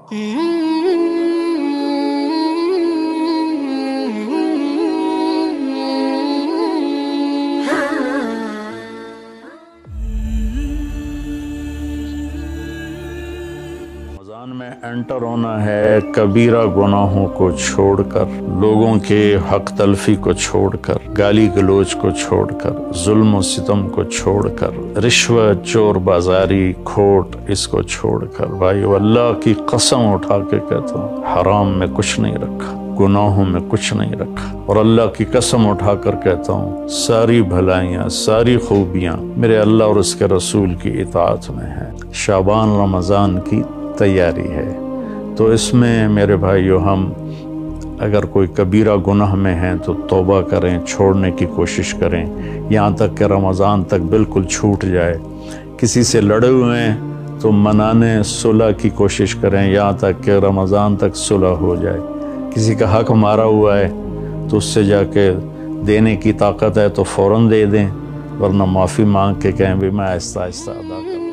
رمضان میں انٹر ہونا ہے کبیرہ گناہوں کو چھوڑ کر، لوگوں کے حق تلفی کو چھوڑ کر، گالی گلوچ کو چھوڑ کر، ظلم و ستم کو چھوڑ کر، رشوت، چور بازاری، کھوٹ، اس کو چھوڑ کر۔ بھائیو، اللہ کی قسم اٹھا کے کہتا ہوں، حرام میں کچھ نہیں رکھا، گناہوں میں کچھ نہیں رکھا، اور اللہ کی قسم اٹھا کر کہتا ہوں، ساری بھلائیاں، ساری خوبیاں میرے اللہ اور اس کے رسول کی اطاعت میں ہیں۔ شعبان رمضان کی تیاری ہے، تو اس میں میرے بھائیو، ہم اگر کوئی کبیرہ گناہ میں ہیں تو توبہ کریں، چھوڑنے کی کوشش کریں، یہاں تک کہ رمضان تک بالکل چھوٹ جائے۔ کسی سے لڑے ہوئے ہیں تو منانے، صلح کی کوشش کریں، یہاں تک کہ رمضان تک صلح ہو جائے۔ کسی کا حق مارا ہوا ہے تو اس سے جا کے دینے کی طاقت ہے تو فوراً دے دیں، ورنہ معافی مانگ کے کہیں بھی میں آہستہ آہستہ ادا کروں۔